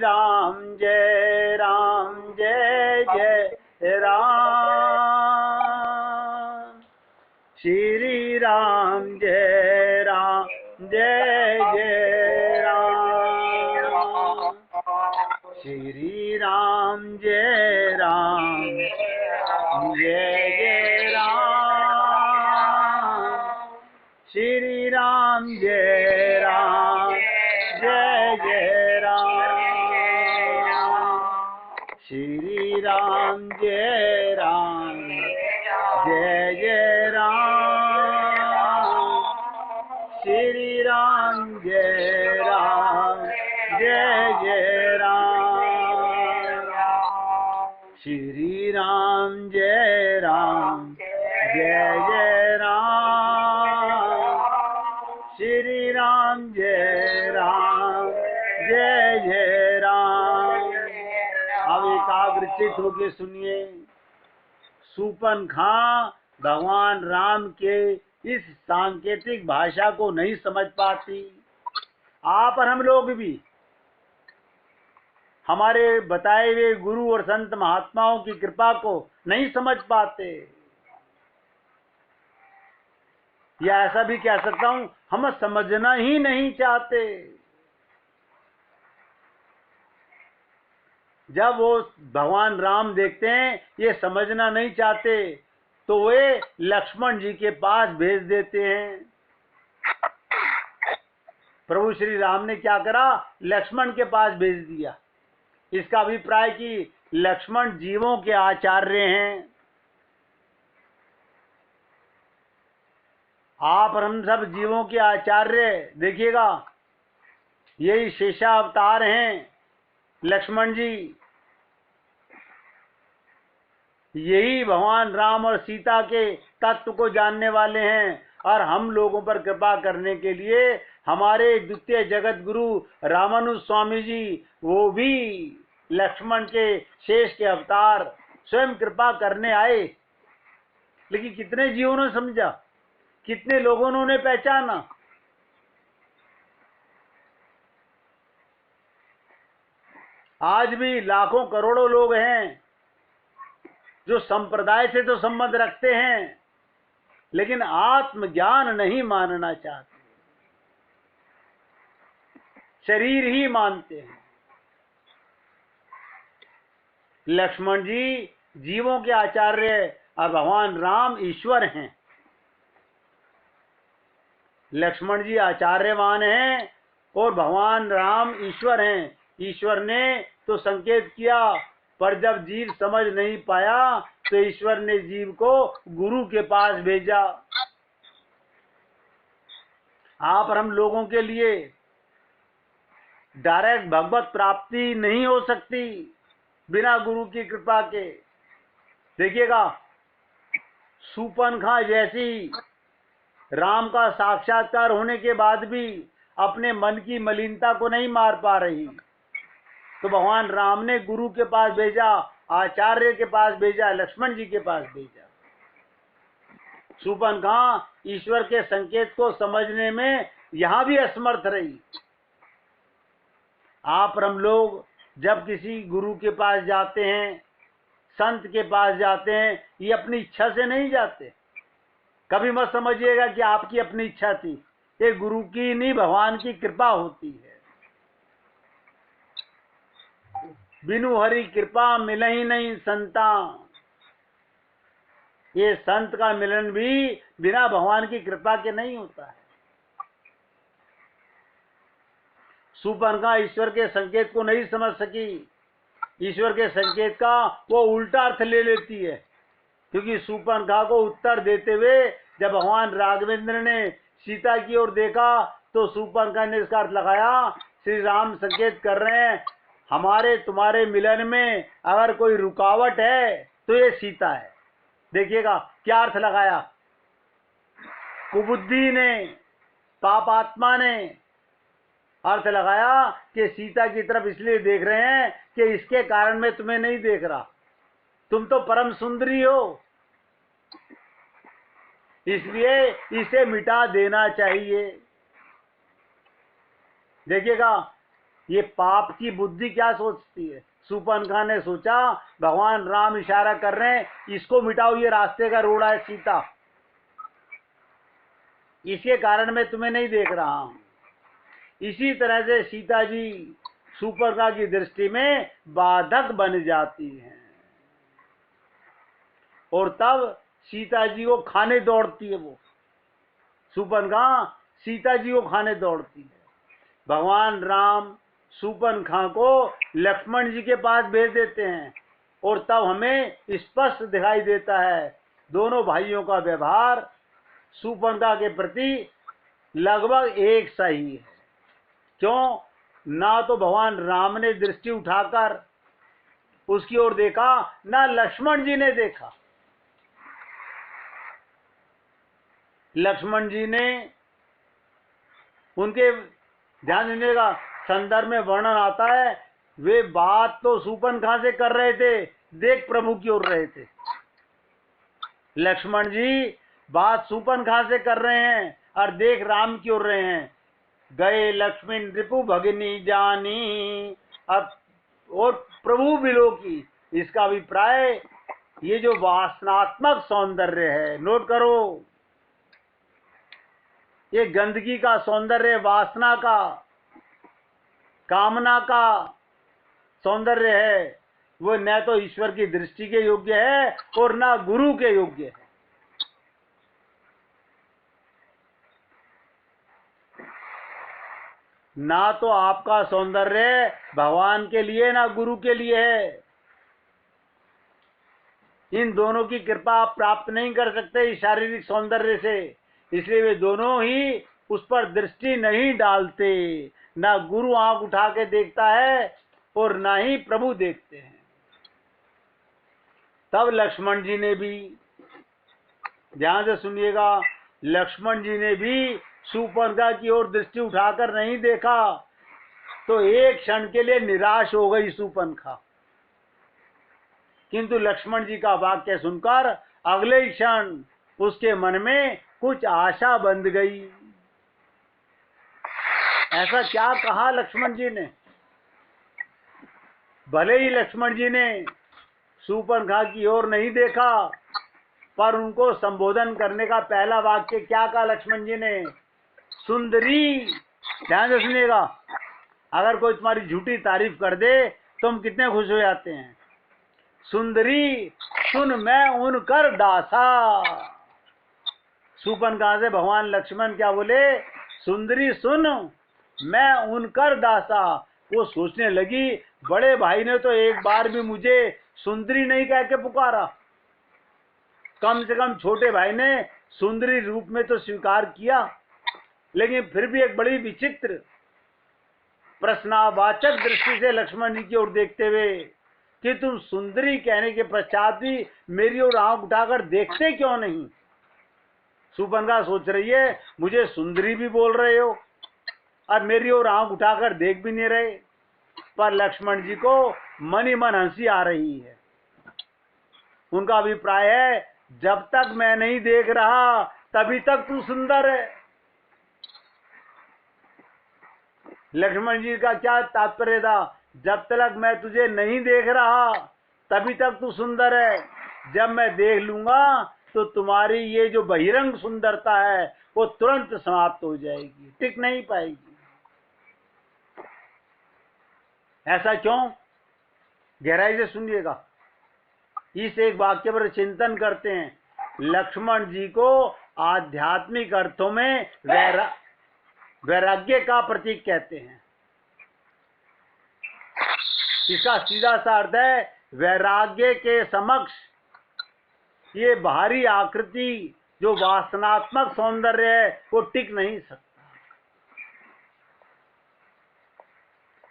राम जय राम जय जय राम। श्री राम जय राम जय जय राम। श्री राम जय राम जय जय राम। श्री राम जय राम जय जय राम। श्री राम जय राम जय जय राम। श्री राम जय राम जय जय राम। श्री राम जय राम जय जय राम। श्री राम जय राम जय जय राम। अब एकाग्रचित होके सुनिए। शूर्पणखा भगवान राम के इस सांकेतिक भाषा को नहीं समझ पाती। आप और हम लोग भी हमारे बताए हुए गुरु और संत महात्माओं की कृपा को नहीं समझ पाते। या ऐसा भी कह सकता हूं, हम समझना ही नहीं चाहते। जब वो भगवान राम देखते हैं ये समझना नहीं चाहते, तो वे लक्ष्मण जी के पास भेज देते हैं। प्रभु श्री राम ने क्या करा, लक्ष्मण के पास भेज दिया। इसका अभिप्राय कि लक्ष्मण जीवों के आचार्य हैं। आप और हम सब जीवों के आचार्य। देखिएगा, यही शेषावतार हैं लक्ष्मण जी। यही भगवान राम और सीता के तत्व को जानने वाले हैं और हम लोगों पर कृपा करने के लिए हमारे द्वितीय जगत गुरु रामानुज स्वामी जी, वो भी लक्ष्मण के शेष के अवतार, स्वयं कृपा करने आए। लेकिन कितने जीवों ने समझा, कितने लोगों ने उन्हें पहचाना। आज भी लाखों करोड़ों लोग हैं जो संप्रदाय से तो संबंध रखते हैं, लेकिन आत्मज्ञान नहीं मानना चाहते, शरीर ही मानते हैं। लक्ष्मण जी जीवों के आचार्य और भगवान राम ईश्वर हैं। लक्ष्मण जी आचार्यवान हैं और भगवान राम ईश्वर हैं। ईश्वर ने तो संकेत किया, पर जब जीव समझ नहीं पाया तो ईश्वर ने जीव को गुरु के पास भेजा। आप और हम लोगों के लिए डायरेक्ट भगवत प्राप्ति नहीं हो सकती बिना गुरु की कृपा के। देखिएगा, शूर्पणखा जैसी राम का साक्षात्कार होने के बाद भी अपने मन की मलिनता को नहीं मार पा रही, तो भगवान राम ने गुरु के पास भेजा, आचार्य के पास भेजा, लक्ष्मण जी के पास भेजा। शूर्पणखा ईश्वर के संकेत को समझने में यहां भी असमर्थ रही। आप और हम लोग जब किसी गुरु के पास जाते हैं, संत के पास जाते हैं, ये अपनी इच्छा से नहीं जाते। कभी मत समझिएगा कि आपकी अपनी इच्छा थी। ये गुरु की नहीं, भगवान की कृपा होती है। बिनु हरि कृपा मिले ही नहीं संता। ये संत का मिलन भी बिना भगवान की कृपा के नहीं होता है। शूर्पणखा ईश्वर के संकेत को नहीं समझ सकी। ईश्वर के संकेत का वो उल्टा अर्थ ले लेती है, क्योंकि शूर्पणखा को उत्तर देते हुए जब भगवान राघवेंद्र ने सीता की ओर देखा तो शूर्पणखा ने इसका अर्थ लगाया, श्री राम संकेत कर रहे हैं हमारे तुम्हारे मिलन में अगर कोई रुकावट है तो ये सीता है। देखिएगा क्या अर्थ लगाया। कुबुद्धि ने, पापात्मा ने अर्थ लगाया कि सीता की तरफ इसलिए देख रहे हैं कि इसके कारण मैं तुम्हें नहीं देख रहा, तुम तो परम सुंदरी हो, इसलिए इसे मिटा देना चाहिए। देखिएगा, ये पाप की बुद्धि क्या सोचती है? शूर्पणखा ने सोचा भगवान राम इशारा कर रहे हैं, इसको मिटाओ, ये रास्ते का रोड़ा है सीता, इसके कारण मैं तुम्हें नहीं देख रहा हूं। इसी तरह से सीता जी शूर्पणखा की दृष्टि में बाधक बन जाती हैं और तब सीता जी को खाने दौड़ती है। वो शूर्पणखा सीता जी को खाने दौड़ती है। भगवान राम शूर्पणखा को लक्ष्मण जी के पास भेज देते हैं और तब हमें स्पष्ट दिखाई देता है दोनों भाइयों का व्यवहार शूर्पणखा के प्रति लगभग एक सा ही है। क्यों? ना तो भगवान राम ने दृष्टि उठाकर उसकी ओर देखा, ना लक्ष्मण जी ने देखा। लक्ष्मण जी ने उनके ध्यान देने का संदर्भ में वर्णन आता है, वे बात तो शूर्पणखा से कर रहे थे, देख प्रभु की ओर रहे थे। लक्ष्मण जी बात शूर्पणखा से कर रहे हैं और देख राम की ओर रहे हैं। गए लक्ष्मी रिपु भगिनी जानी, अब और प्रभु बिलो की। इसका अभिप्राय ये जो वासनात्मक सौंदर्य है, नोट करो, ये गंदगी का सौंदर्य, वासना का, कामना का सौंदर्य है, वो न तो ईश्वर की दृष्टि के योग्य है और न गुरु के योग्य है। ना तो आपका सौंदर्य भगवान के लिए ना गुरु के लिए है। इन दोनों की कृपा आप प्राप्त नहीं कर सकते इस शारीरिक सौंदर्य से, इसलिए वे दोनों ही उस पर दृष्टि नहीं डालते। ना गुरु आंख उठा के देखता है और ना ही प्रभु देखते हैं। तब लक्ष्मण जी ने भी, ध्यान से सुनिएगा, लक्ष्मण जी ने भी शूर्पणखा की ओर दृष्टि उठाकर नहीं देखा तो एक क्षण के लिए निराश हो गई शूर्पणखा। किंतु लक्ष्मण जी का वाक्य सुनकर अगले क्षण उसके मन में कुछ आशा बंध गई। ऐसा क्या कहा लक्ष्मण जी ने? भले ही लक्ष्मण जी ने शूर्पणखा की ओर नहीं देखा, पर उनको संबोधन करने का पहला वाक्य क्या कहा लक्ष्मण जी ने? सुंदरी। ध्यान से सुनिएगा, अगर कोई तुम्हारी झूठी तारीफ कर दे तो हम कितने खुश हो जाते हैं। सुंदरी सुन मैं उन कर दासा। शूर्पणखा से भगवान लक्ष्मण क्या बोले? सुंदरी सुन मैं उनकर दासा। वो सोचने लगी, बड़े भाई ने तो एक बार भी मुझे सुंदरी नहीं कह के पुकारा, कम से कम छोटे भाई ने सुंदरी रूप में तो स्वीकार किया, लेकिन फिर भी एक बड़ी विचित्र प्रश्नवाचक दृष्टि से लक्ष्मण जी की ओर देखते हुए कि तुम सुंदरी कहने के पश्चात भी मेरी ओर आंख उठाकर देखते क्यों नहीं? शूर्पणखा सोच रही है, मुझे सुंदरी भी बोल रहे हो और मेरी ओर आंख उठाकर देख भी नहीं रहे। पर लक्ष्मण जी को मन ही मन हंसी आ रही है। उनका अभिप्राय है, जब तक मैं नहीं देख रहा तभी तक तू सुंदर है। लक्ष्मण जी का क्या तात्पर्य था? जब तक मैं तुझे नहीं देख रहा तभी तक तू सुंदर है, जब मैं देख लूंगा तो तुम्हारी ये जो बहिरंग सुंदरता है वो तुरंत समाप्त हो जाएगी, टिक नहीं पाएगी। ऐसा क्यों? गहराई से सुनिएगा, इस एक वाक्य पर चिंतन करते हैं। लक्ष्मण जी को आध्यात्मिक अर्थों में वैराग्य का प्रतीक कहते हैं। इसका सीधा सा अर्थ है, वैराग्य के समक्ष ये बाहरी आकृति जो वासनात्मक सौंदर्य है वो टिक नहीं सकता।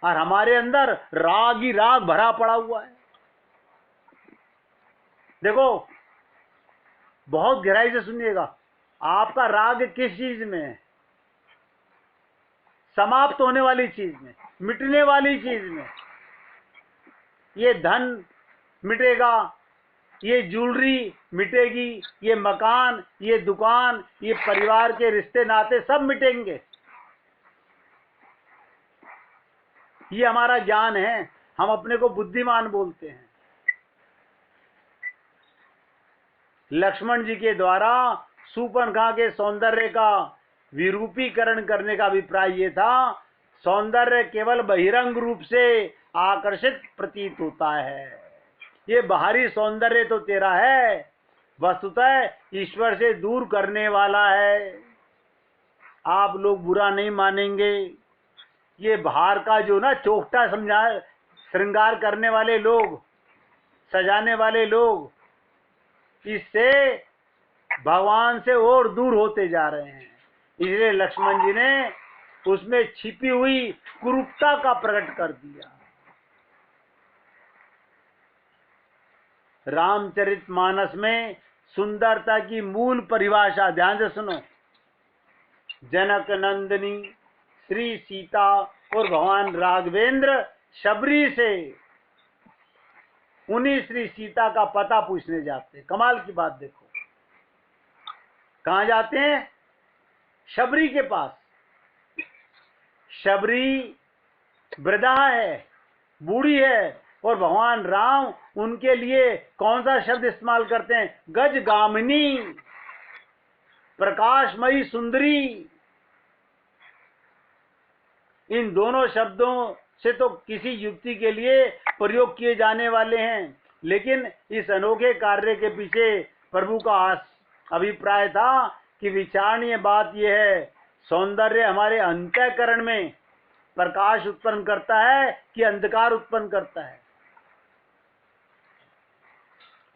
और हमारे अंदर राग ही राग भरा पड़ा हुआ है। देखो, बहुत गहराई से सुनिएगा, आपका राग किस चीज में है? समाप्त होने वाली चीज में, मिटने वाली चीज में। ये धन मिटेगा, ये ज्वेलरी मिटेगी, ये मकान, ये दुकान, ये परिवार के रिश्ते नाते सब मिटेंगे, ये हमारा ज्ञान है, हम अपने को बुद्धिमान बोलते हैं। लक्ष्मण जी के द्वारा शूर्पणखा के सौंदर्य का विरूपीकरण करने का अभिप्राय ये था, सौंदर्य केवल बहिरंग रूप से आकर्षित प्रतीत होता है, ये बाहरी सौंदर्य तो तेरा है, वस्तुतः ईश्वर से दूर करने वाला है। आप लोग बुरा नहीं मानेंगे, ये बाहर का जो ना चोखटा समझा श्रृंगार करने वाले लोग, सजाने वाले लोग, इससे भगवान से और दूर होते जा रहे हैं। इसलिए लक्ष्मण जी ने उसमें छिपी हुई कुरूपता का प्रकट कर दिया। रामचरितमानस में सुंदरता की मूल परिभाषा ध्यान से सुनो। जनक नंदिनी श्री सीता और भगवान राघवेंद्र शबरी से उन्हीं श्री सीता का पता पूछने जाते हैं। कमाल की बात देखो, कहां जाते हैं? शबरी के पास। शबरी वृद्धा है, बूढ़ी है, और भगवान राम उनके लिए कौन सा शब्द इस्तेमाल करते हैं? गजगामिनी, प्रकाशमयी सुंदरी। इन दोनों शब्दों से तो किसी युक्ति के लिए प्रयोग किए जाने वाले हैं, लेकिन इस अनोखे कार्य के पीछे प्रभु का अभिप्राय था कि विचारणीय बात यह है, सौंदर्य हमारे अंतःकरण में प्रकाश उत्पन्न करता है कि अंधकार उत्पन्न करता है?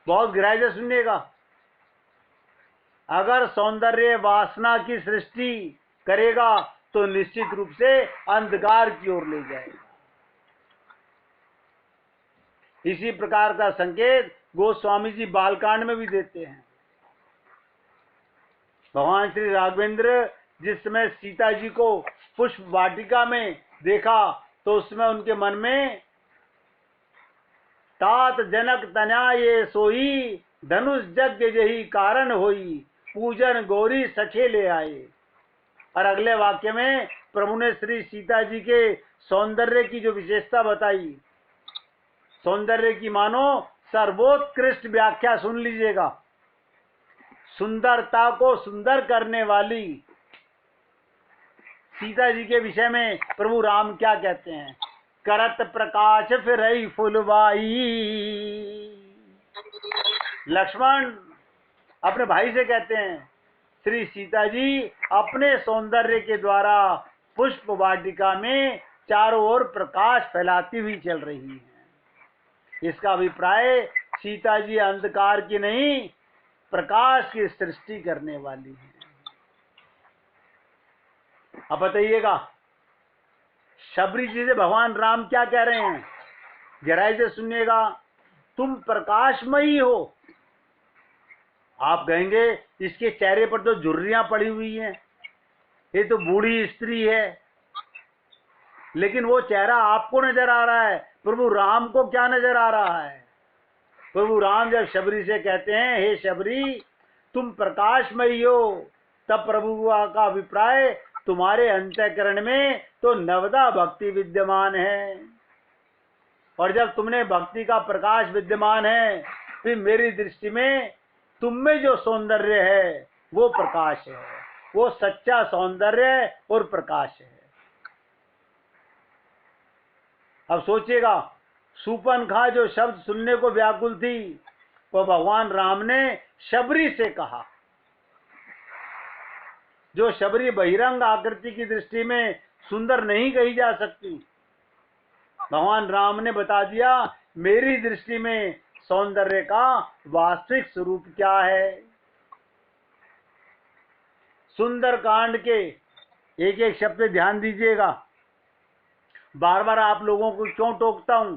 बहुत गहराई से सुनिएगा। अगर सौंदर्य वासना की सृष्टि करेगा तो निश्चित रूप से अंधकार की ओर ले जाएगा। इसी प्रकार का संकेत गोस्वामी जी बालकांड में भी देते हैं। भगवान श्री राघवेंद्र जिस समय सीता जी को पुष्प वाटिका में देखा तो उसमें उनके मन में तात जनक तना ये सोई, धनुष यज्ञ जही कारण होई, पूजन गौरी सखे ले आए। और अगले वाक्य में प्रभु ने श्री सीता जी के सौंदर्य की जो विशेषता बताई, सौंदर्य की मानो सर्वोत्कृष्ट व्याख्या सुन लीजिएगा। सुंदरता को सुंदर करने वाली सीता जी के विषय में प्रभु राम क्या कहते हैं? करत प्रकाश फिरई फुलवाई। लक्ष्मण अपने भाई से कहते हैं, श्री सीता जी अपने सौंदर्य के द्वारा पुष्प वाटिका में चारों ओर प्रकाश फैलाती हुई चल रही हैं। इसका अभिप्राय सीता जी अंधकार की नहीं, प्रकाश की सृष्टि करने वाली है। अब बताइएगा, शबरी जी से भगवान राम क्या कह रहे हैं? गहराई से सुनिएगा। तुम प्रकाशमयी हो। आप कहेंगे इसके चेहरे पर तो झुर्रियां पड़ी हुई हैं, ये तो बूढ़ी स्त्री है, लेकिन वो चेहरा आपको नजर आ रहा है। प्रभु राम को क्या नजर आ रहा है? प्रभु राम जब शबरी से कहते हैं, हे शबरी तुम प्रकाशमयी हो, तब प्रभु का अभिप्राय तुम्हारे अंतःकरण में तो नवदा भक्ति विद्यमान है, और जब तुमने भक्ति का प्रकाश विद्यमान है, फिर मेरी दृष्टि में तुम में जो सौंदर्य है वो प्रकाश है, वो सच्चा सौंदर्य और प्रकाश है। अब सोचिएगा, शूर्पणखा जो शब्द सुनने को व्याकुल थी, वो भगवान राम ने शबरी से कहा। जो शबरी बहिरंग आकृति की दृष्टि में सुंदर नहीं कही जा सकती, भगवान राम ने बता दिया मेरी दृष्टि में सौंदर्य का वास्तविक स्वरूप क्या है। सुंदर कांड के एक एक शब्द पे ध्यान दीजिएगा। बार बार आप लोगों को क्यों टोकता हूं?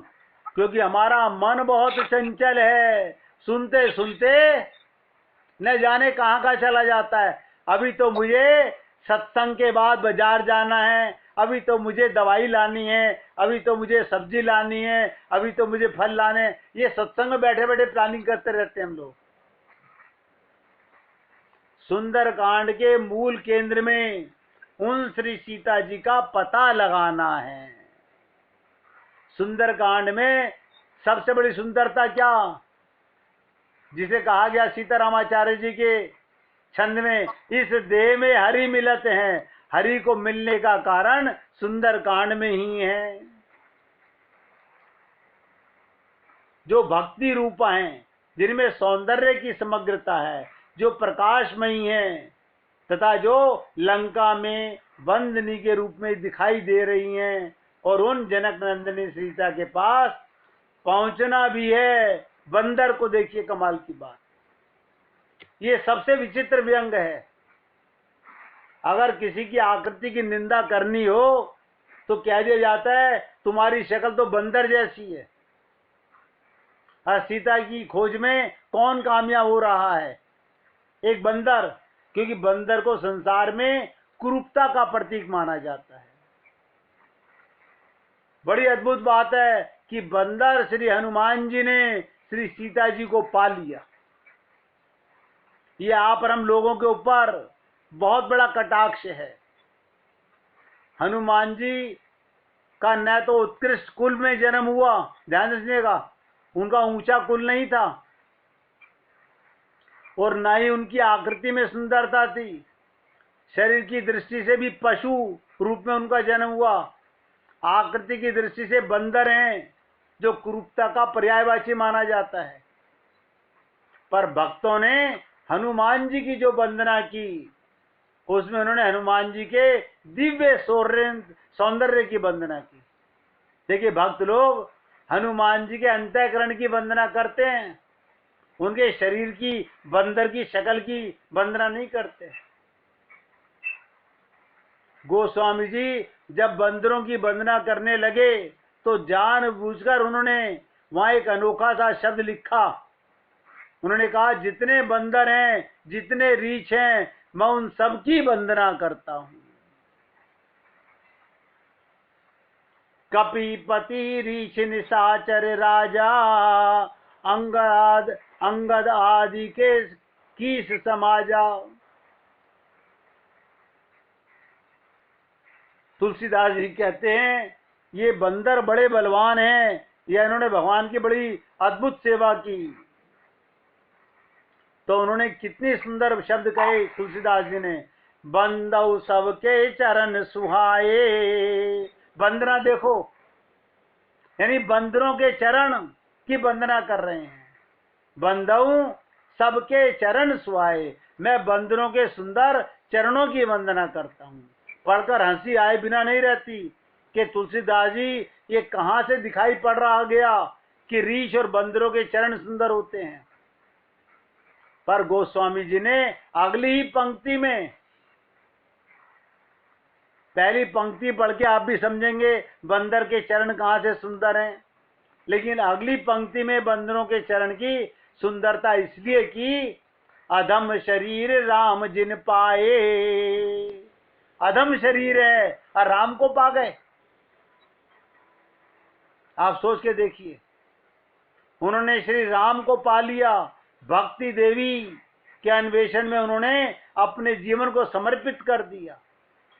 क्योंकि हमारा मन बहुत चंचल है, सुनते सुनते न जाने कहां का चला जाता है। अभी तो मुझे सत्संग के बाद बाजार जाना है, अभी तो मुझे दवाई लानी है, अभी तो मुझे सब्जी लानी है, अभी तो मुझे फल लाने हैं। ये सत्संग में बैठे बैठे प्लानिंग करते रहते हैं हम लोग। सुंदर कांड के मूल केंद्र में उन श्री सीता जी का पता लगाना है। सुंदरकांड में सबसे बड़ी सुंदरता क्या, जिसे कहा गया सीतारामाचार्य जी के छंद में, इस देह में हरि मिलत हैं, हरि को मिलने का कारण सुंदरकांड में ही है। जो भक्ति रूप हैं, जिनमें सौंदर्य की समग्रता है, जो प्रकाशमयी हैं, तथा जो लंका में बंदनी के रूप में दिखाई दे रही हैं, और उन जनक नंदिनी सीता के पास पहुंचना भी है। बंदर को देखिए, कमाल की बात, ये सबसे विचित्र व्यंग है। अगर किसी की आकृति की निंदा करनी हो तो कह दिया जाता है तुम्हारी शक्ल तो बंदर जैसी है। और सीता की खोज में कौन कामयाब हो रहा है? एक बंदर, क्योंकि बंदर को संसार में कुरूपता का प्रतीक माना जाता है। बड़ी अद्भुत बात है कि बंदर श्री हनुमान जी ने श्री सीता जी को पा लिया। ये आप और हम लोगों के ऊपर बहुत बड़ा कटाक्ष है। हनुमान जी का न तो उत्कृष्ट कुल में जन्म हुआ, ध्यान रखिएगा, उनका ऊंचा कुल नहीं था, और न ही उनकी आकृति में सुंदरता थी। शरीर की दृष्टि से भी पशु रूप में उनका जन्म हुआ। आकृति की दृष्टि से बंदर हैं, जो कुरूपता का पर्यायवाची माना जाता है। पर भक्तों ने हनुमान जी की जो वंदना की, उसमें उन्होंने हनुमान जी के दिव्य सौंदर्य की वंदना की। देखिए, भक्त लोग हनुमान जी के अंतःकरण की वंदना करते हैं, उनके शरीर की, बंदर की शक्ल की वंदना नहीं करते। गोस्वामी जी जब बंदरों की वंदना करने लगे तो जानबूझकर उन्होंने वहां एक अनोखा सा शब्द लिखा। उन्होंने कहा, जितने बंदर हैं, जितने रीछ हैं, मैं उन सबकी वंदना करता हूं। कपिपति रीछ निशाचर राजा, अंगद आदि के कीस समाजा। तुलसीदास जी कहते हैं ये बंदर बड़े बलवान हैं, या इन्होंने भगवान की बड़ी अद्भुत सेवा की। तो उन्होंने कितनी सुंदर शब्द कहे तुलसीदास जी ने, बंदौ सबके चरण सुहाए। वंदना देखो, यानी बंदरों के चरण की वंदना कर रहे हैं। बंदौ सबके चरण सुहाए, मैं बंदरों के सुंदर चरणों की वंदना करता हूं। पढ़कर हंसी आए बिना नहीं रहती कि तुलसीदास जी ये कहां से दिखाई पड़ रहा गया कि रीछ और बंदरों के चरण सुंदर होते हैं। पर गोस्वामी जी ने अगली ही पंक्ति में, पहली पंक्ति पढ़ के आप भी समझेंगे बंदर के चरण कहां से सुंदर हैं, लेकिन अगली पंक्ति में बंदरों के चरण की सुंदरता इसलिए कि अधम शरीर राम जिन पाए। अधम शरीर है और राम को पा गए। आप सोच के देखिए, उन्होंने श्री राम को पा लिया। भक्ति देवी के अन्वेषण में उन्होंने अपने जीवन को समर्पित कर दिया,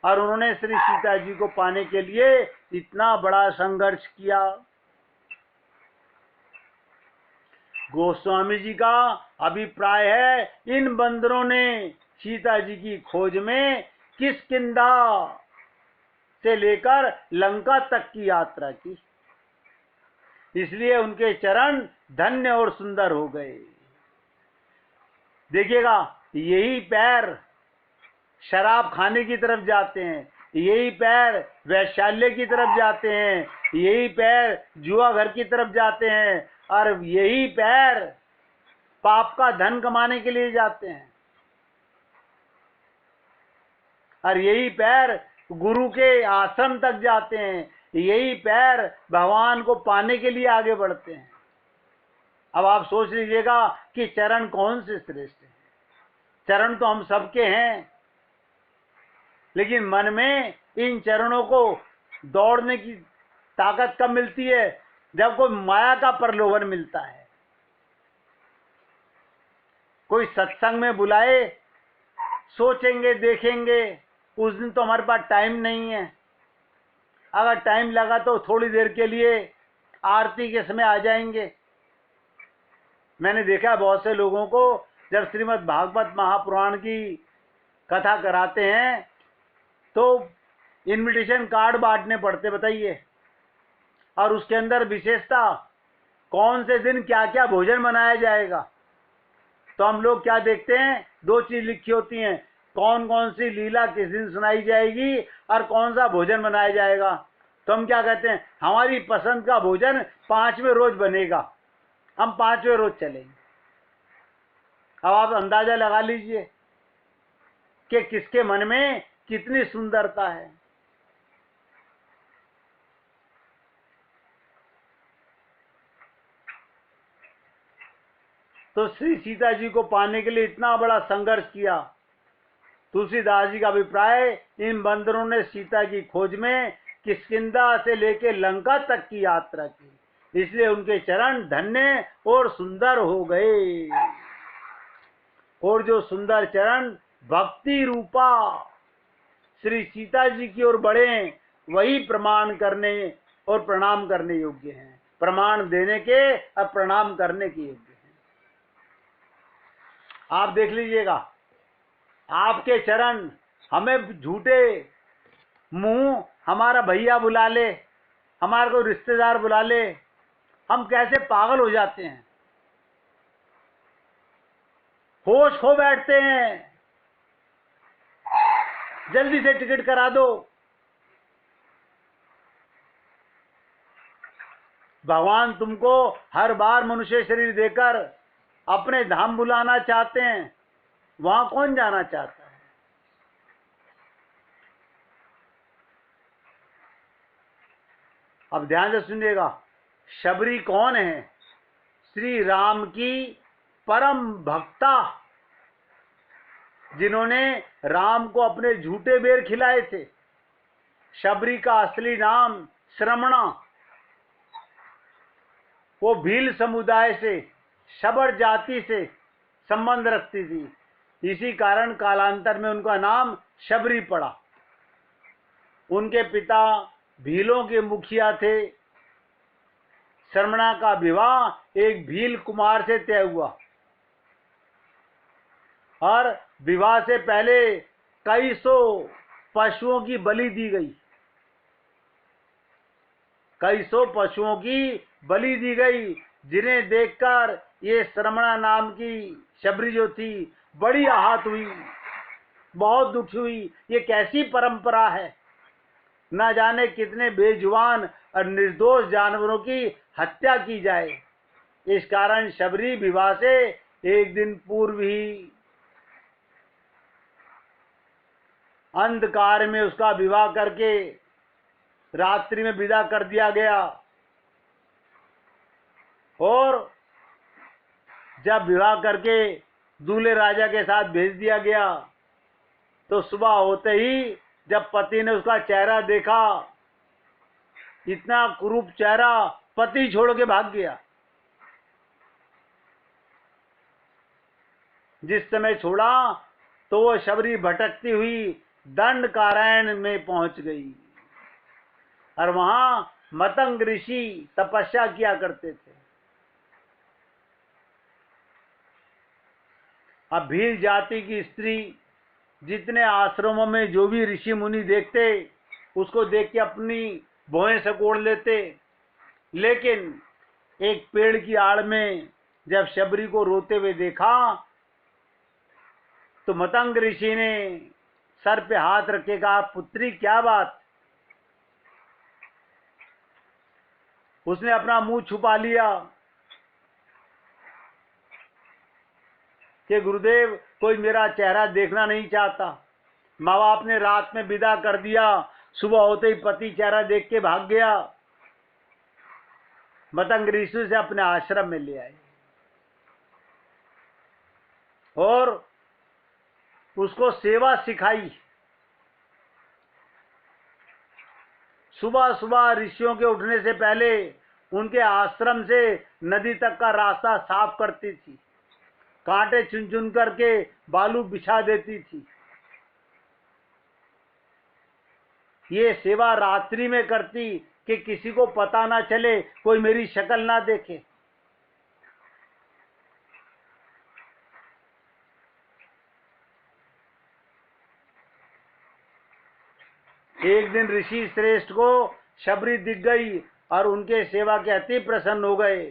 और उन्होंने श्री सीता जी को पाने के लिए इतना बड़ा संघर्ष किया। गोस्वामी जी का अभिप्राय है, इन बंदरों ने सीता जी की खोज में किष्किंधा से लेकर लंका तक की यात्रा की, इसलिए उनके चरण धन्य और सुंदर हो गए। देखिएगा, यही पैर शराब खाने की तरफ जाते हैं, यही पैर वैश्याल्य की तरफ जाते हैं, यही पैर जुआ घर की तरफ जाते हैं, और यही पैर पाप का धन कमाने के लिए जाते हैं, और यही पैर गुरु के आश्रम तक जाते हैं, यही पैर भगवान को पाने के लिए आगे बढ़ते हैं। अब आप सोच लीजिएगा कि चरण कौन से श्रेष्ठ है। चरण तो हम सबके हैं, लेकिन मन में इन चरणों को दौड़ने की ताकत कब मिलती है? जब कोई माया का प्रलोभन मिलता है, कोई सत्संग में बुलाए, सोचेंगे देखेंगे, उस दिन तो हमारे पास टाइम नहीं है, अगर टाइम लगा तो थोड़ी देर के लिए आरती के समय आ जाएंगे। मैंने देखा बहुत से लोगों को जब श्रीमद् भागवत महापुराण की कथा कराते हैं तो इनविटेशन कार्ड बांटने पड़ते, बताइए। और उसके अंदर विशेषता कौन से दिन क्या क्या भोजन बनाया जाएगा। तो हम लोग क्या देखते हैं, दो चीज लिखी होती हैं, कौन कौन सी लीला किस दिन सुनाई जाएगी और कौन सा भोजन बनाया जाएगा। तो हम क्या कहते हैं, हमारी पसंद का भोजन 5वें रोज बनेगा, हम 5वें रोज चलेंगे। अब आप अंदाजा लगा लीजिए कि किसके मन में कितनी सुंदरता है। तो श्री सीता जी को पाने के लिए इतना बड़ा संघर्ष किया। तुलसीदास जी का अभिप्राय, इन बंदरों ने सीता की खोज में किष्किंधा से लेकर लंका तक की यात्रा की, इसलिए उनके चरण धन्य और सुंदर हो गए। और जो सुंदर चरण भक्ति रूपा श्री सीता जी की ओर बढ़े, वही प्रमाण करने और प्रणाम करने योग्य हैं, प्रमाण देने के और प्रणाम करने के योग्य हैं। आप देख लीजिएगा, आपके चरण हमें झूठे मुंह हमारा भैया बुला ले, हमारा कोई रिश्तेदार बुला ले, हम कैसे पागल हो जाते हैं, होश खो बैठते हैं। जल्दी से टिकट करा दो। भगवान तुमको हर बार मनुष्य शरीर देकर अपने धाम बुलाना चाहते हैं, वहां कौन जाना चाहता है। अब ध्यान से सुनिएगा, शबरी कौन है, श्री राम की परम भक्ता, जिन्होंने राम को अपने झूठे बेर खिलाए थे। शबरी का असली नाम श्रमणा, वो भील समुदाय से, शबर जाति से संबंध रखती थी, इसी कारण कालांतर में उनका नाम शबरी पड़ा। उनके पिता भीलों के मुखिया थे। श्रमणा का विवाह एक भील कुमार से तय हुआ और विवाह से पहले कई सौ पशुओं की बलि दी गई, कई सौ पशुओं की बलि दी गई, जिन्हें देखकर ये श्रमणा नाम की शबरी जो थी बड़ी आहत हुई, बहुत दुखी हुई। ये कैसी परंपरा है, न जाने कितने बेजुबान और निर्दोष जानवरों की हत्या की जाए। इस कारण शबरी विवाह से एक दिन पूर्व ही अंधकार में उसका विवाह करके रात्रि में विदा कर दिया गया। और जब विवाह करके दूल्हे राजा के साथ भेज दिया गया, तो सुबह होते ही जब पति ने उसका चेहरा देखा, इतना कुरूप चेहरा, पति छोड़ के भाग गया। जिस समय छोड़ा तो वो शबरी भटकती हुई दंडकारण्य में पहुंच गई और वहां मतंग ऋषि तपस्या किया करते थे। अब भील जाति की स्त्री जितने आश्रमों में जो भी ऋषि मुनि देखते, उसको देख के अपनी भौहें सकोड़ लेते। लेकिन एक पेड़ की आड़ में जब शबरी को रोते हुए देखा, तो मतंग ऋषि ने सर पे हाथ रख के कहा, पुत्री क्या बात। उसने अपना मुंह छुपा लिया कि गुरुदेव, कोई मेरा चेहरा देखना नहीं चाहता। माँ बाप ने रात में विदा कर दिया, सुबह होते ही पति चेहरा देख के भाग गया। मतंग ऋषि से अपने आश्रम में ले आए और उसको सेवा सिखाई। सुबह सुबह ऋषियों के उठने से पहले उनके आश्रम से नदी तक का रास्ता साफ करती थी, कांटे चुन चुन करके बालू बिछा देती थी। ये सेवा रात्रि में करती कि किसी को पता ना चले, कोई मेरी शक्ल ना देखे। एक दिन ऋषि श्रेष्ठ को शबरी दिख गई और उनके सेवा के अति प्रसन्न हो गए।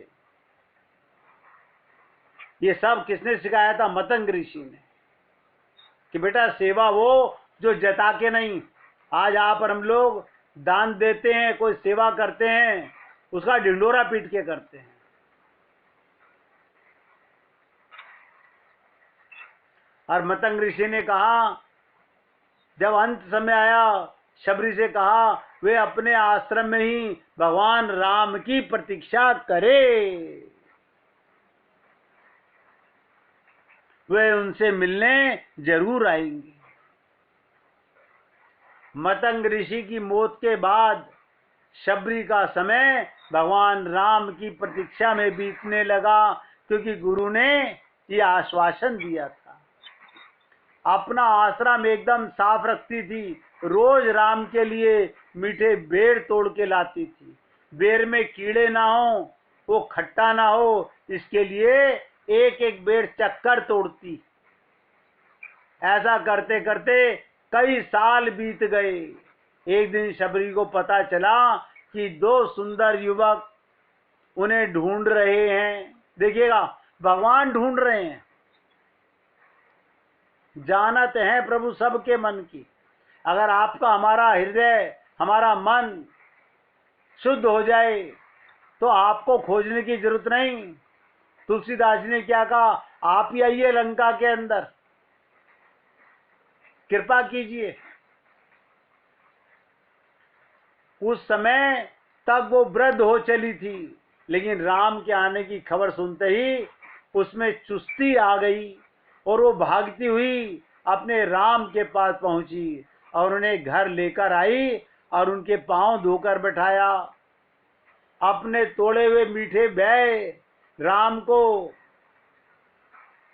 ये सब किसने सिखाया था? मतंग ऋषि ने, कि बेटा सेवा वो जो जता के नहीं। आज आप और हम लोग दान देते हैं, कोई सेवा करते हैं, उसका ढिंडोरा पीट के करते हैं। और मतंग ऋषि ने कहा, जब अंत समय आया, शबरी से कहा वे अपने आश्रम में ही भगवान राम की प्रतीक्षा करे, वे उनसे मिलने जरूर आएंगे। मतंग ऋषि की मौत के बाद शबरी का समय भगवान राम की प्रतीक्षा में बीतने लगा, क्योंकि गुरु ने ये आश्वासन दिया था। अपना आश्रम एकदम साफ रखती थी, रोज राम के लिए मीठे बेर तोड़ के लाती थी। बेर में कीड़े ना हो, वो खट्टा ना हो, इसके लिए एक एक बेर चक्कर तोड़ती। ऐसा करते करते कई साल बीत गए। एक दिन शबरी को पता चला कि दो सुंदर युवक उन्हें ढूंढ रहे हैं। देखिएगा, भगवान ढूंढ रहे हैं। जानत है प्रभु सबके मन की। अगर आपका हमारा हृदय, हमारा मन शुद्ध हो जाए तो आपको खोजने की जरूरत नहीं। तुलसीदास जी ने क्या कहा? आप ही आइए लंका के अंदर, कृपा कीजिए। उस समय तक वो वृद्ध हो चली थी, लेकिन राम के आने की खबर सुनते ही उसमें चुस्ती आ गई और वो भागती हुई अपने राम के पास पहुंची और उन्हें घर लेकर आई और उनके पांव धोकर बैठाया। अपने तोड़े हुए मीठे बैर राम को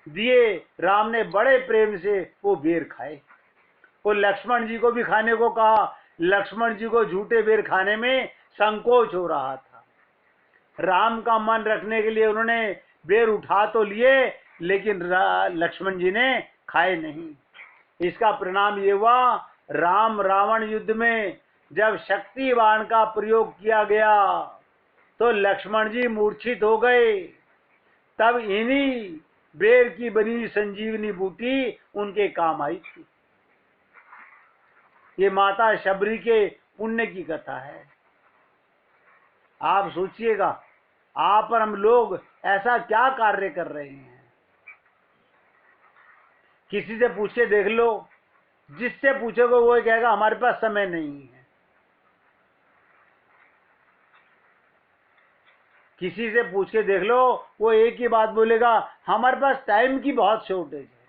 दिए। राम ने बड़े प्रेम से वो बेर खाए। वो लक्ष्मण जी को भी खाने को कहा। लक्ष्मण जी को झूठे बेर खाने में संकोच हो रहा था। राम का मन रखने के लिए उन्होंने बेर उठा तो लिए, लेकिन लक्ष्मण जी ने खाए नहीं। इसका परिणाम ये हुआ, राम रावण युद्ध में जब शक्ति बाण का प्रयोग किया गया तो लक्ष्मण जी मूर्छित हो गए। तब इन्हीं बेर की बनी संजीवनी बूटी उनके काम आई थी। ये माता शबरी के पुण्य की कथा है। आप सोचिएगा, आप और हम लोग ऐसा क्या कार्य कर रहे हैं? किसी से पूछ के देख लो, जिससे पूछोगे वो कहेगा हमारे पास समय नहीं है। किसी से पूछ के देख लो, वो एक ही बात बोलेगा, हमारे पास टाइम की बहुत शॉर्टेज है।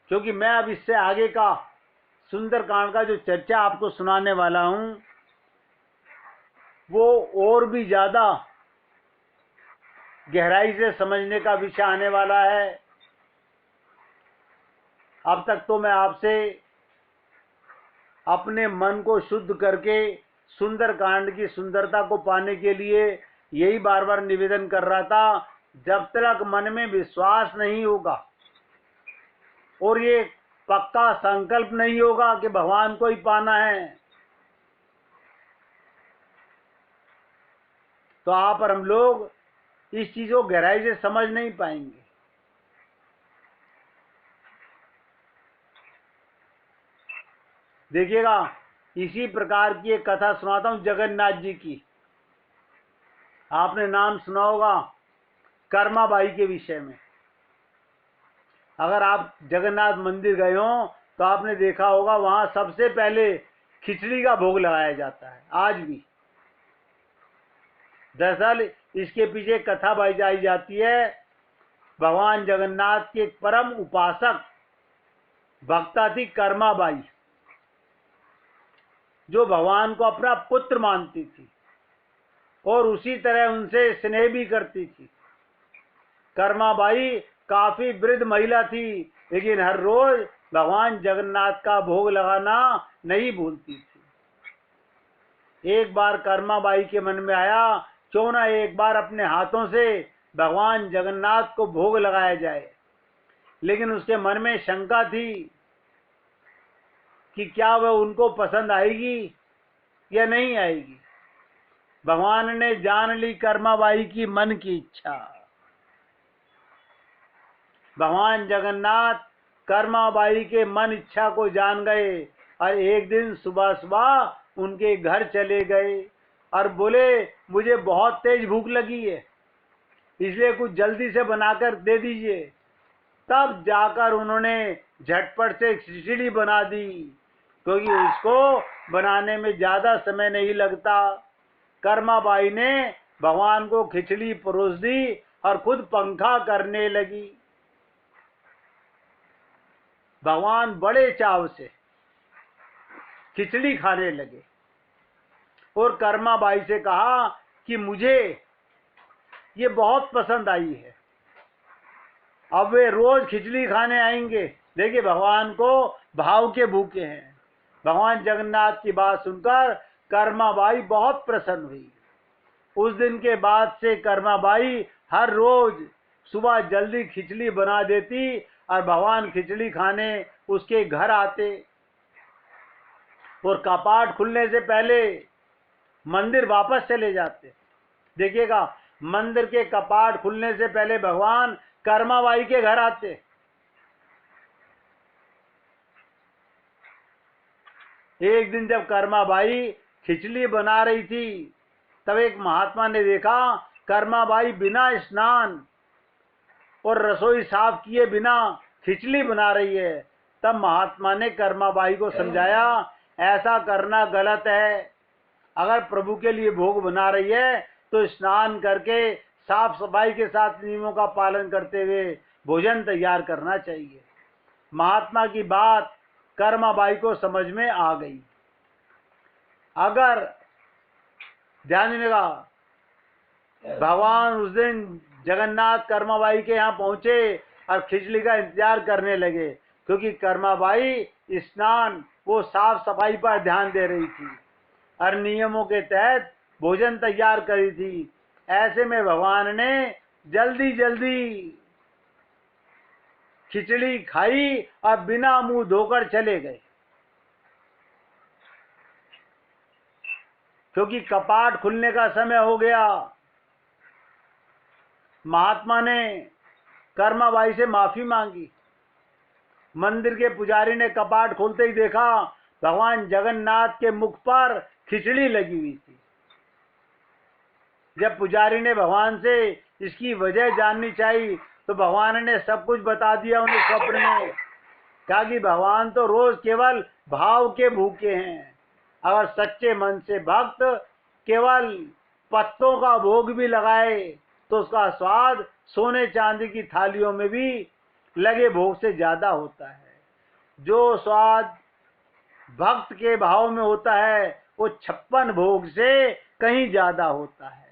क्योंकि मैं अब इससे आगे का सुंदरकांड का जो चर्चा आपको सुनाने वाला हूं, वो और भी ज्यादा गहराई से समझने का विषय आने वाला है। अब तक तो मैं आपसे अपने मन को शुद्ध करके सुंदरकांड की सुंदरता को पाने के लिए यही बार बार निवेदन कर रहा था। जब तक मन में विश्वास नहीं होगा और ये पक्का संकल्प नहीं होगा कि भगवान को ही पाना है, तो आप और हम लोग इस चीज को गहराई से समझ नहीं पाएंगे। देखिएगा, इसी प्रकार की एक कथा सुनाता हूं जगन्नाथ जी की। आपने नाम सुना होगा कर्माबाई के विषय में। अगर आप जगन्नाथ मंदिर गए हो तो आपने देखा होगा वहां सबसे पहले खिचड़ी का भोग लगाया जाता है, आज भी। दरअसल इसके पीछे कथा बताई जाती है। भगवान जगन्नाथ के परम उपासक भक्ता थी कर्माबाई, जो भगवान को अपना पुत्र मानती थी और उसी तरह उनसे स्नेह भी करती थी। कर्माबाई काफी वृद्ध महिला थी, लेकिन हर रोज भगवान जगन्नाथ का भोग लगाना नहीं भूलती थी। एक बार कर्माबाई के मन में आया क्यों ना एक बार अपने हाथों से भगवान जगन्नाथ को भोग लगाया जाए। लेकिन उसके मन में शंका थी कि क्या वह उनको पसंद आएगी या नहीं आएगी। भगवान ने जान ली कर्माबाई की मन की इच्छा। भगवान जगन्नाथ कर्माबाई के मन इच्छा को जान गए और एक दिन सुबह सुबह उनके घर चले गए और बोले मुझे बहुत तेज भूख लगी है, इसलिए कुछ जल्दी से बनाकर दे दीजिए। तब जाकर उन्होंने झटपट से खिचड़ी बना दी, क्योंकि उसको बनाने में ज्यादा समय नहीं लगता। कर्माबाई ने भगवान को खिचड़ी परोस दी और खुद पंखा करने लगी। भगवान बड़े चाव से खिचड़ी खाने लगे और कर्माबाई से कहा कि मुझे ये बहुत पसंद आई है, अब वे रोज खिचड़ी खाने आएंगे। देखिए भगवान को भाव के भूखे हैं। भगवान जगन्नाथ की बात सुनकर कर्माबाई बहुत प्रसन्न हुई। उस दिन के बाद से कर्माबाई हर रोज सुबह जल्दी खिचड़ी बना देती और भगवान खिचड़ी खाने उसके घर आते और कपाट खुलने से पहले मंदिर वापस चले जाते। देखिएगा, मंदिर के कपाट खुलने से पहले भगवान कर्माबाई के घर आते। एक दिन जब कर्माबाई खिचड़ी बना रही थी, तब एक महात्मा ने देखा कर्माबाई बिना स्नान और रसोई साफ किए बिना खिचड़ी बना रही है। तब महात्मा ने कर्माबाई को समझाया, ऐसा करना गलत है। अगर प्रभु के लिए भोग बना रही है तो स्नान करके साफ सफाई के साथ नियमों का पालन करते हुए भोजन तैयार करना चाहिए। महात्मा की बात कर्माबाई को समझ में आ गई। अगर ध्यान देगा, भगवान उस दिन जगन्नाथ कर्माबाई के यहाँ पहुंचे और खिचड़ी का इंतजार करने लगे, क्योंकि कर्माबाई स्नान वो साफ सफाई पर ध्यान दे रही थी और नियमों के तहत भोजन तैयार करी थी। ऐसे में भगवान ने जल्दी जल्दी खिचड़ी खाई और बिना मुंह धोकर चले गए, क्योंकि कपाट खुलने का समय हो गया। महात्मा ने कर्माबाई से माफी मांगी। मंदिर के पुजारी ने कपाट खोलते ही देखा भगवान जगन्नाथ के मुख पर खिचड़ी लगी हुई थी। जब पुजारी ने भगवान से इसकी वजह जाननी चाहिए तो भगवान ने सब कुछ बता दिया उन्हें स्वप्न में। कहा कि भगवान तो रोज केवल भाव के भूखे हैं। अगर सच्चे मन से भक्त केवल पत्तों का भोग भी लगाए तो उसका स्वाद सोने चांदी की थालियों में भी लगे भोग से ज्यादा होता है। जो स्वाद भक्त के भाव में होता है वो 56 भोग से कहीं ज्यादा होता है।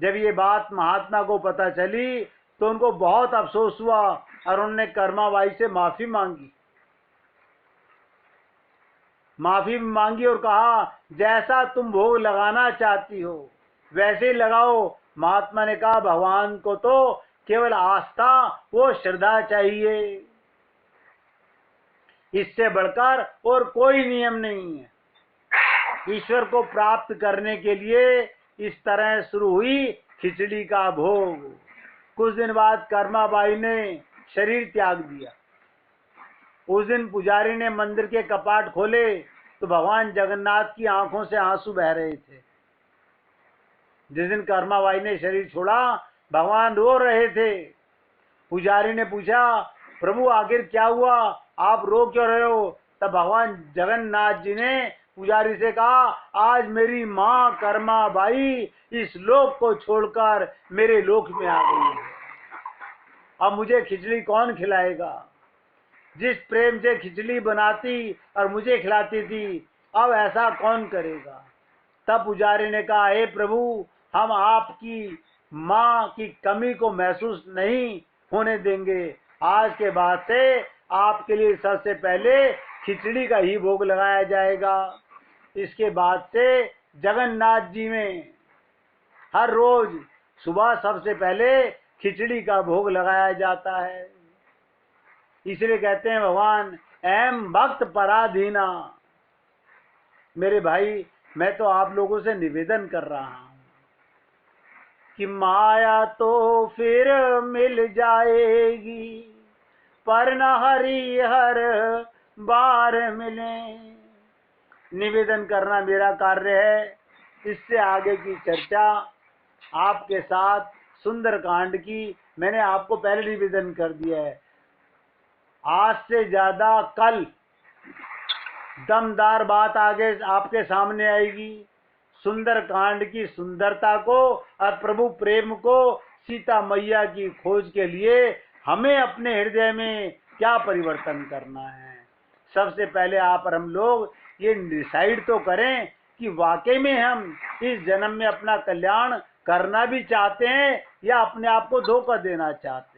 जब ये बात महात्मा को पता चली तो उनको बहुत अफसोस हुआ और उन्होंने कर्माबाई से माफी मांगी। माफी मांगी और कहा, जैसा तुम भोग लगाना चाहती हो वैसे ही लगाओ। महात्मा ने कहा, भगवान को तो केवल आस्था वो श्रद्धा चाहिए, इससे बढ़कर और कोई नियम नहीं है। ईश्वर को प्राप्त करने के लिए इस तरह शुरू हुई खिचड़ी का भोग। कुछ दिन बाद कर्माबाई ने शरीर त्याग दिया। उस दिन पुजारी ने मंदिर के कपाट खोले तो भगवान जगन्नाथ की आंखों से आंसू बह रहे थे। जिस दिन कर्माबाई ने शरीर छोड़ा भगवान रो रहे थे। पुजारी ने पूछा, प्रभु आखिर क्या हुआ, आप रो क्यों रहे हो? तब भगवान जगन्नाथ जी ने पुजारी से कहा, आज मेरी माँ कर्माबाई इस लोक को छोड़कर मेरे लोक में आ गई है। अब मुझे खिचड़ी कौन खिलाएगा? जिस प्रेम से खिचड़ी बनाती और मुझे खिलाती थी, अब ऐसा कौन करेगा? तब पुजारी ने कहा, हे प्रभु, हम आपकी माँ की कमी को महसूस नहीं होने देंगे। आज के बाद से आपके लिए सबसे पहले खिचड़ी का ही भोग लगाया जाएगा। इसके बाद से जगन्नाथ जी में हर रोज सुबह सबसे पहले खिचड़ी का भोग लगाया जाता है। इसलिए कहते हैं भगवान एम भक्त पराधीना। मेरे भाई, मैं तो आप लोगों से निवेदन कर रहा हूं कि माया तो फिर मिल जाएगी, पर न हरि हर बार मिले। निवेदन करना मेरा कार्य है। इससे आगे की चर्चा आपके साथ सुंदरकांड की मैंने आपको पहले निवेदन कर दिया है। आज से ज्यादा कल दमदार बात आगे आपके सामने आएगी। सुंदरकांड की सुंदरता को और प्रभु प्रेम को, सीता मैया की खोज के लिए हमें अपने हृदय में क्या परिवर्तन करना है। सबसे पहले आप और हम लोग ये डिसाइड तो करें कि वाकई में हम इस जन्म में अपना कल्याण करना भी चाहते हैं या अपने आप को धोखा देना चाहते हैं।